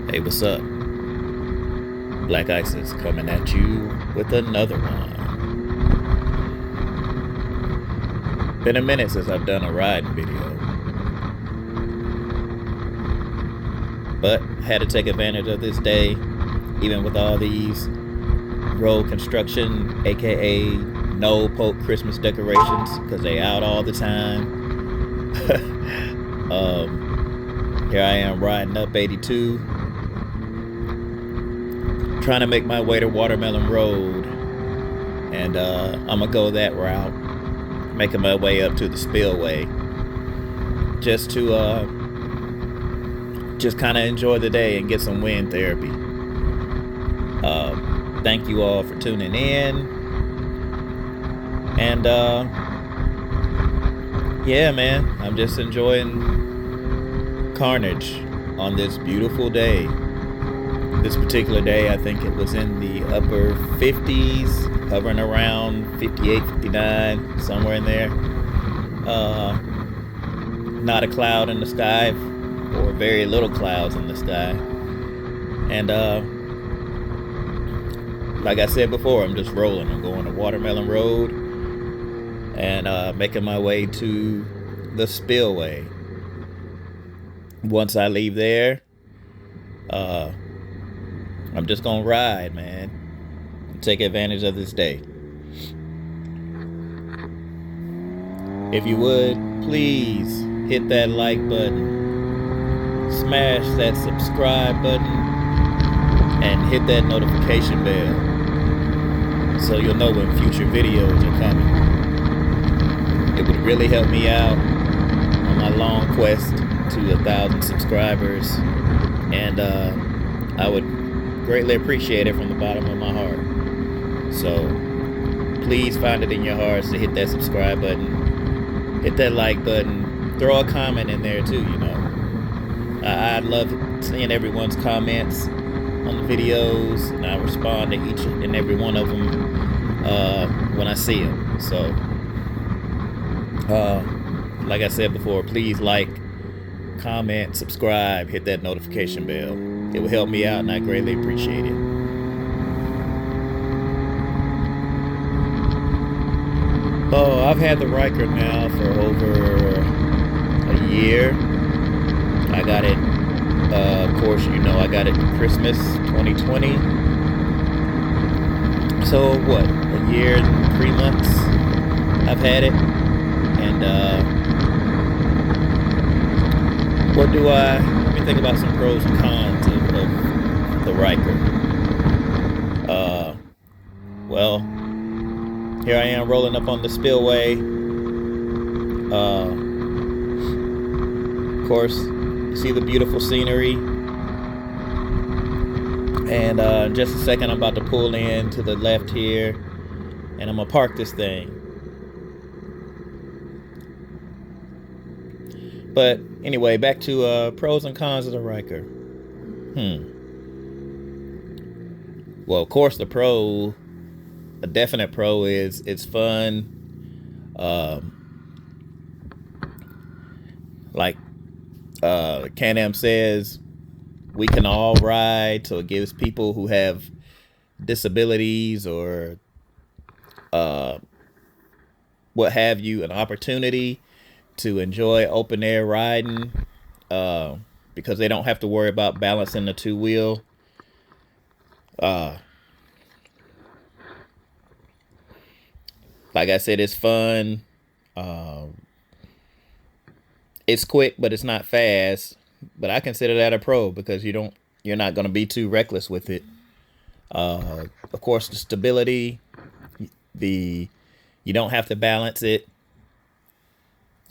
Hey, what's up? Black Isis coming at you with another one. Been a minute since I've done a riding video, but had to take advantage of this day, even with all these road construction, aka no poke Christmas decorations, because they out all the time. Here I am riding up 82, trying to make my way to Watermelon Road, and I'm gonna go that route, making my way up to the Spillway, just to just kind of enjoy the day and get some wind therapy. Thank you all for tuning in, and yeah, man, I'm just enjoying carnage on this beautiful day. This particular day, I think it was in the upper 50s, hovering around 58, 59, somewhere in there. Not a cloud in the sky, or very little clouds in the sky. And like I said before, I'm just rolling. I'm going to Watermelon Road and making my way to the Spillway. Once I leave there, I'm just gonna ride, man, and take advantage of this day. If you would, please hit that like button, smash that subscribe button, and hit that notification bell so you'll know when future videos are coming. It would really help me out on my long quest to 1,000 subscribers, and I would greatly appreciate it from the bottom of my heart. So please find it in your hearts to hit that subscribe button, hit that like button, throw a comment in there too. I love seeing everyone's comments on the videos, and I respond to each and every one of them when I see them. So like I said before, please like, comment, subscribe, hit that notification bell. It will help me out, and I greatly appreciate it. Oh, I've had the Ryker now for over a year. I got it, of course, I got it Christmas 2020. So what, a year and 3 months I've had it, and let me think about some pros and cons of the Ryker. Well, here I am rolling up on the Spillway. Of course, you see the beautiful scenery. And in just a second, I'm about to pull in to the left here, and I'm gonna park this thing. But anyway, back to pros and cons of the Ryker. Well, of course, a definite pro is it's fun. Like Can-Am says, we can all ride, so it gives people who have disabilities or what have you an opportunity to enjoy open air riding, because they don't have to worry about balancing the two wheel. Like I said, it's fun. It's quick, but it's not fast. But I consider that a pro, because you're not going to be too reckless with it. Of course, the stability, you don't have to balance it.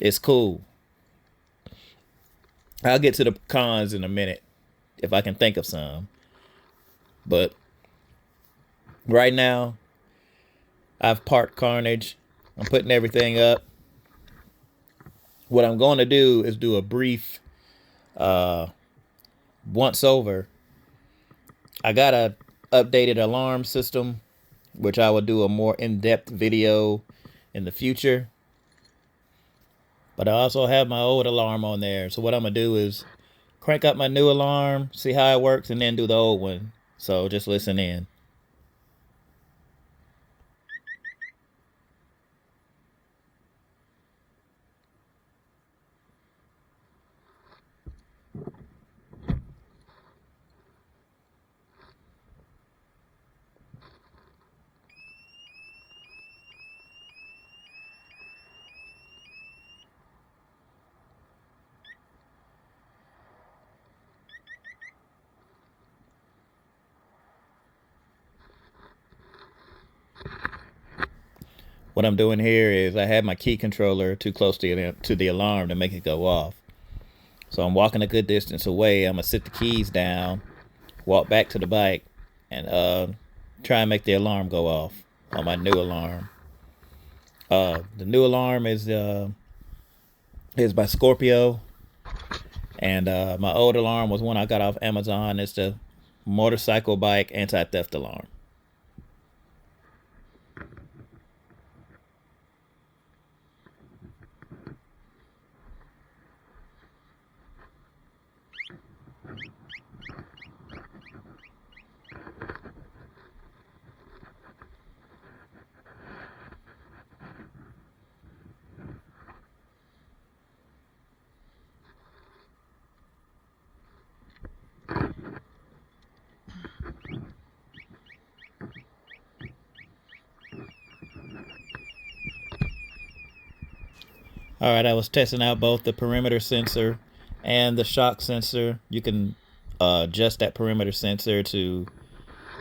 It's cool. I'll get to the cons in a minute if I can think of some. But right now, I've parked carnage. I'm putting everything up. What I'm going to do is do a brief once over. I got a updated alarm system, which I will do a more in-depth video in the future. But I also have my old alarm on there. So what I'm going to do is crank up my new alarm, see how it works, and then do the old one. So just listen in. What I'm doing here is I have my key controller too close to the alarm to make it go off. So I'm walking a good distance away. I'm gonna sit the keys down, walk back to the bike, and try and make the alarm go off on my new alarm. The new alarm is by Scorpio, and my old alarm was one I got off Amazon. It's the motorcycle bike anti-theft alarm. All right, I was testing out both the perimeter sensor and the shock sensor. You can adjust that perimeter sensor to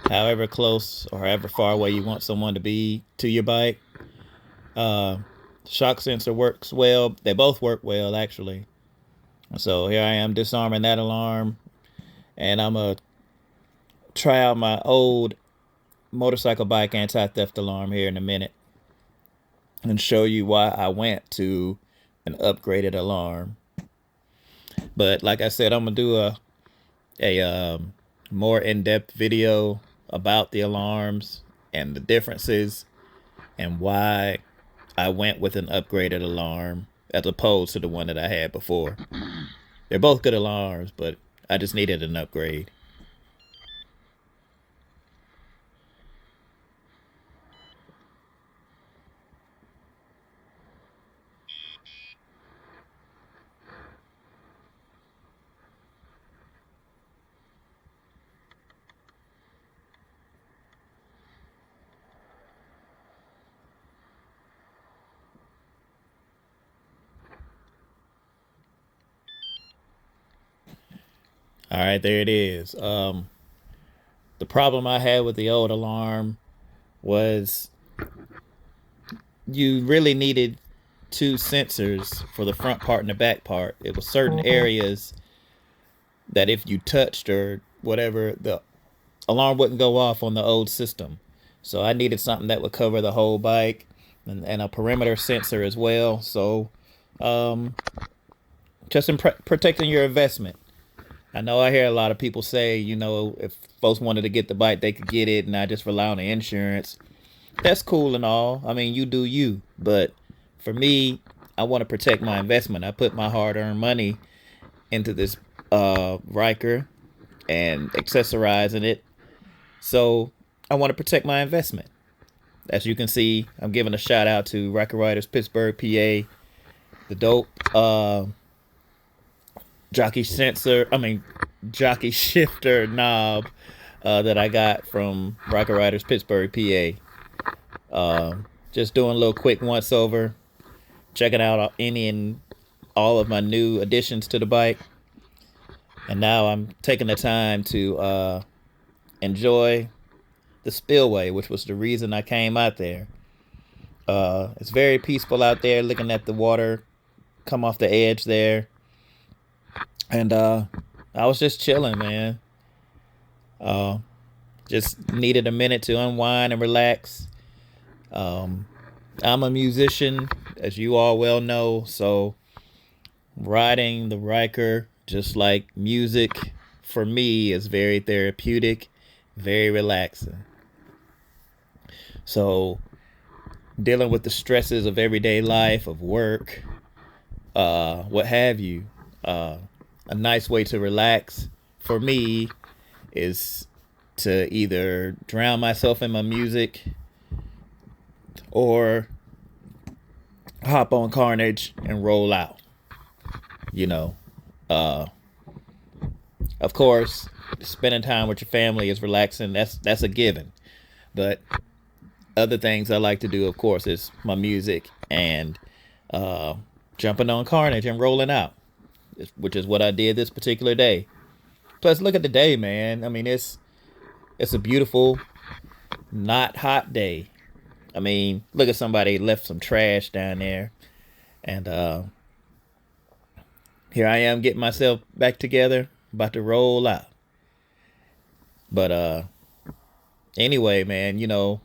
however close or however far away you want someone to be to your bike. Uh, Shock sensor works well. They both work well, actually. So here I am disarming that alarm, and I'm going to try out my old motorcycle bike anti-theft alarm here in a minute and show you why I went to an upgraded alarm. But like I said, I'm gonna do a more in-depth video about the alarms and the differences and why I went with an upgraded alarm as opposed to the one that I had before. They're both good alarms, but I just needed an upgrade. All right, there it is. The problem I had with the old alarm was you really needed two sensors for the front part and the back part. It was certain areas that if you touched or whatever, the alarm wouldn't go off on the old system. So I needed something that would cover the whole bike and a perimeter sensor as well. So just in protecting your investment. I know I hear a lot of people say, if folks wanted to get the bike, they could get it and not just rely on the insurance. That's cool and all. I mean, you do you. But for me, I want to protect my investment. I put my hard-earned money into this Ryker and accessorizing it. So I want to protect my investment. As you can see, I'm giving a shout out to Ryker Riders, Pittsburgh, PA. The dope jockey shifter knob that I got from Ryker Riders, Pittsburgh, PA. Just doing a little quick once over, checking out any and all of my new additions to the bike. And now I'm taking the time to enjoy the Spillway, which was the reason I came out there. It's very peaceful out there, looking at the water come off the edge there. And I was just chilling, man. Just needed a minute to unwind and relax. I'm a musician, as you all well know, so riding the Ryker, just like music, for me is very therapeutic, very relaxing. So dealing with the stresses of everyday life, of work, what have you, a nice way to relax for me is to either drown myself in my music or hop on Carnage and roll out. You know, of course, spending time with your family is relaxing. That's a given. But other things I like to do, of course, is my music and jumping on Carnage and rolling out, which is what I did this particular day. Plus, look at the day, man. I mean, it's a beautiful, not hot day. I mean, look at somebody left some trash down there. And here I am getting myself back together, about to roll out. But anyway, man, you know,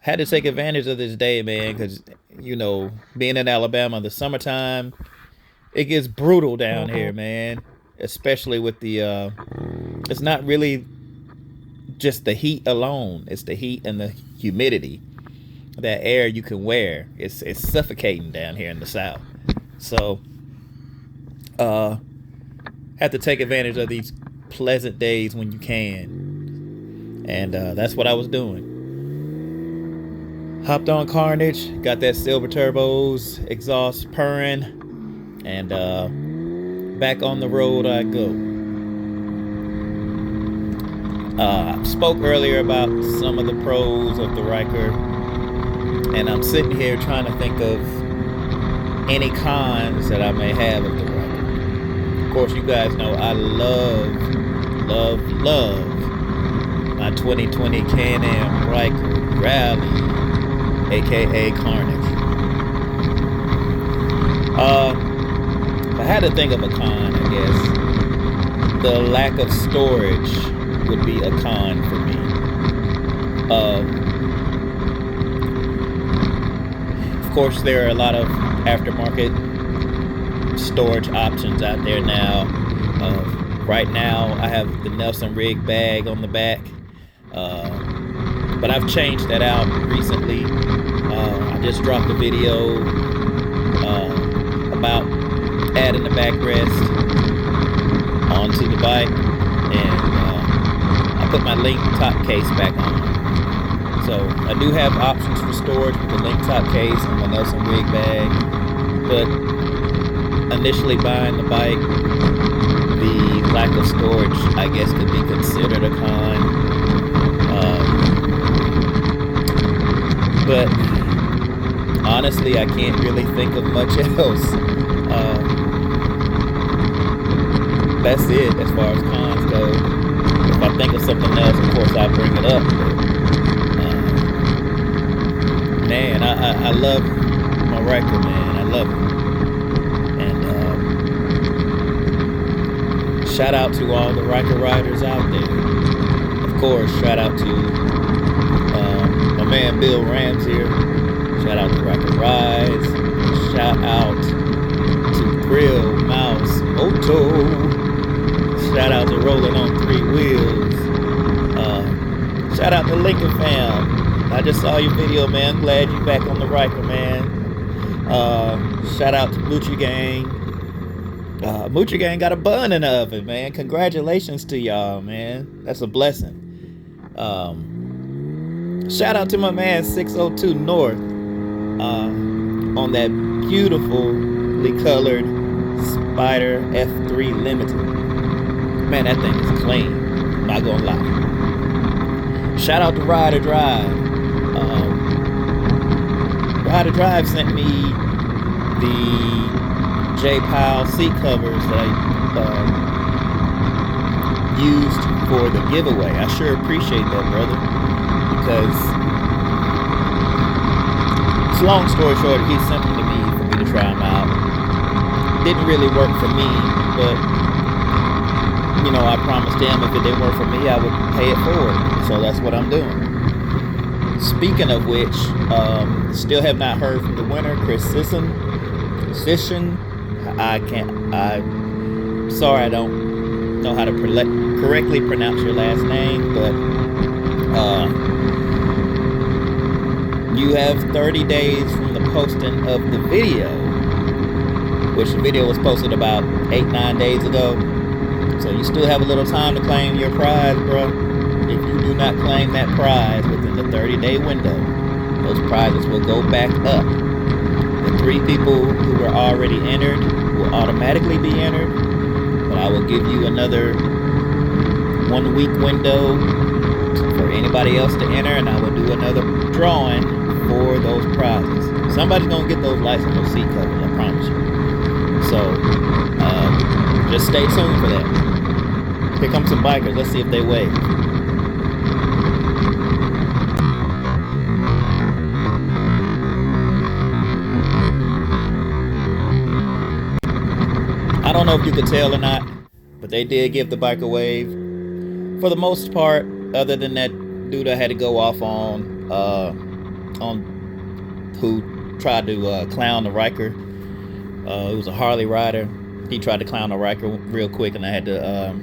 had to take advantage of this day, man, because, you know, being in Alabama, the summertime, it gets brutal down here, man. Especially with the, it's not really just the heat alone. It's the heat and the humidity. That air you can wear. It's suffocating down here in the South. So, have to take advantage of these pleasant days when you can. And that's what I was doing. Hopped on Carnage, got that Silver Turbos exhaust purring, and back on the road I go. I spoke earlier about some of the pros of the Ryker, and I'm sitting here trying to think of any cons that I may have of the Ryker. Of course, you guys know I love my 2020 Can-Am Ryker Rally, aka Carnage. If I had to think of a con, I guess the lack of storage would be a con for me. Of course, there are a lot of aftermarket storage options out there now. Right now, I have the Nelson rig bag on the back, but I've changed that out recently. I just dropped a video about adding the backrest onto the bike, and I put my link top case back on. So I do have options for storage with the link top case and my Nelson rig bag, but initially buying the bike, the lack of storage, I guess, could be considered a con. But honestly, I can't really think of much else. That's it as far as cons go. If I think of something else, of course, I'll bring it up. Man, I love my Ryker, man. I love it. And shout out to all the Ryker riders out there. Of course, shout out to my man Bill Rams here. Shout out to Ryker Rides. Shout out to Grill Mouse Otto. Shout out to Rolling on 3 Wheels. Shout out to Lincoln Fam. I just saw your video, man. Glad you back on the Ryker, man. Shout out to Moochie Gang. Moochie Gang got a bun in the oven, man. Congratulations to y'all, man. That's a blessing. Shout out to my man 602 North on that beautifully colored Spider F3 Limited. Man, that thing is clean. I'm not gonna lie. Shout out to Ride or Drive. Ride or Drive sent me the J-Pile seat covers that I used for the giveaway. I sure appreciate that, brother. Because, it's a long story short, he sent them to me for me to try them out. Didn't really work for me, but, you know, I promised him if it didn't work for me, I would pay it forward. So that's what I'm doing. Speaking of which, still have not heard from the winner, Chris Sisson. I'm sorry, I don't know how to correctly pronounce your last name, but you have 30 days from the posting of the video which the video was posted about 8-9 days ago. So you still have a little time to claim your prize, bro. If you do not claim that prize within the 30-day window, those prizes will go back up. The 3 people who were already entered will automatically be entered, but I will give you another 1-week window for anybody else to enter, and I will do another drawing for those prizes. Somebody's gonna get those lights on those seat covers, I promise you. So just stay tuned for that. Here come some bikers. Let's see if they wave. I don't know if you could tell or not, but they did give the bike a wave. For the most part, other than that dude I had to go off on who tried to clown the Ryker. It was a Harley rider. He tried to clown the Ryker real quick, and I had to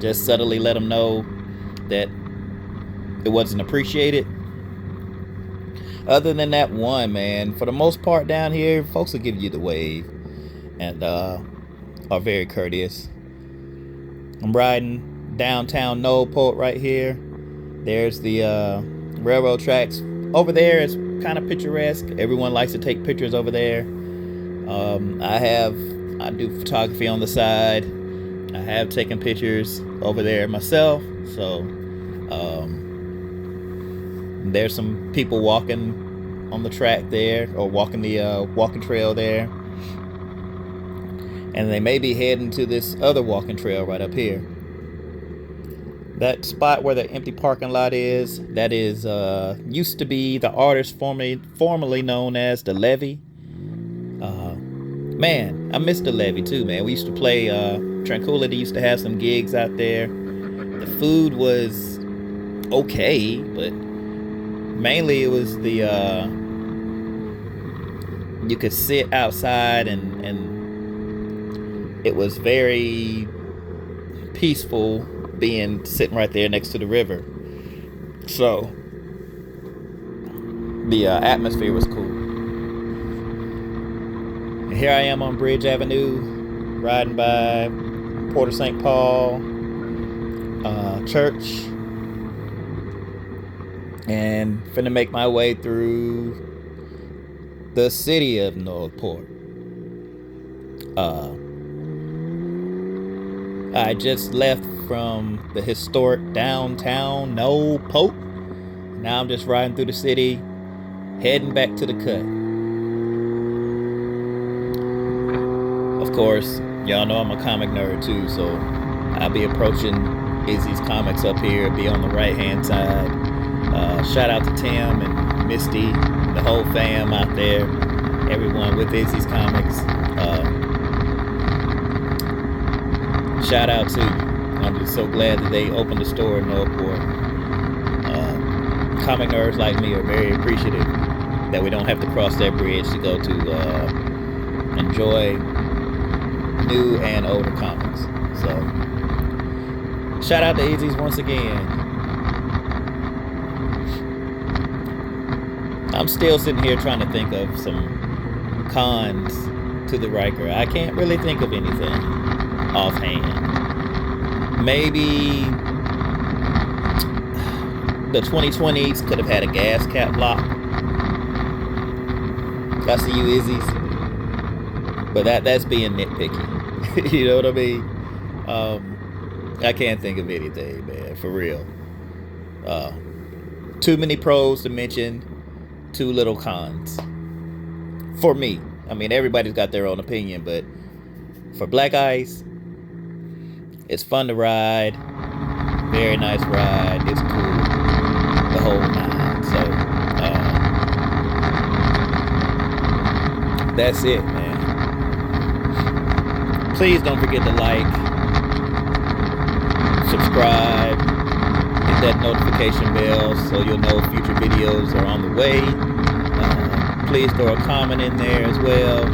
just subtly let him know that it wasn't appreciated. Other than that one, man, for the most part down here, folks will give you the wave and are very courteous. I'm riding downtown Knollport right here. There's the railroad tracks. Over there, it's kind of picturesque. Everyone likes to take pictures over there. I do photography on the side. I have taken pictures over there myself. So there's some people walking on the track there, or walking the walking trail there. And they may be heading to this other walking trail right up here. That spot where the empty parking lot is, that is used to be the artist formerly known as the Levee. Man, I miss the Levee too, man. We used to play Tranquility used to have some gigs out there. The food was okay, but mainly it was the you could sit outside and it was very peaceful sitting right there next to the river. So the atmosphere was cool. And here I am on Bridge Avenue, riding by Port of St. Paul Church, and finna make my way through the city of Knollport. I just left from the historic downtown Knollport. Now I'm just riding through the city, heading back to the cut. Of course, y'all know I'm a comic nerd too, so I'll be approaching Izzy's Comics up here, be on the right hand side. Shout out to Tim and Misty, the whole fam out there, everyone with Izzy's Comics. Shout out to you. I'm just so glad that they opened the store in Knollport. Comic nerds like me are very appreciative that we don't have to cross that bridge to go to enjoy new and older comics. So shout out to Izzy's once again. I'm still sitting here trying to think of some cons to the Ryker. I can't really think of anything offhand. Maybe the 2020s could have had a gas cap lock. I see you, Izzy's. But that's being nitpicky. You know what I mean? I can't think of anything, man, for real. Too many pros to mention, too little cons. For me. I mean, everybody's got their own opinion, but for Black Ice, it's fun to ride. Very nice ride. It's cool. The whole nine. So, that's it, man. Please don't forget to like, subscribe, hit that notification bell so you'll know future videos are on the way. Please throw a comment in there as well.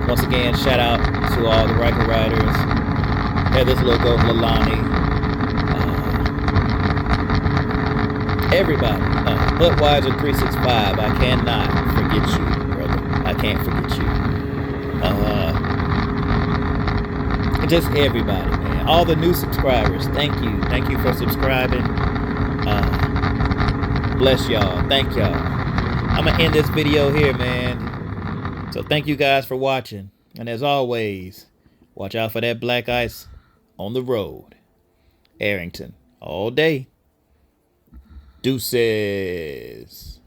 Once again, shout out to all the Ryker riders. Heather's logo, Lalani. Everybody. Budweiser 365. I cannot forget you, brother. I can't forget you. Just everybody, man. All the new subscribers, thank you. Thank you for subscribing. Bless y'all. Thank y'all. I'm going to end this video here, man. So thank you guys for watching. And as always, watch out for that black ice on the road. Arrington, all day. Deuces.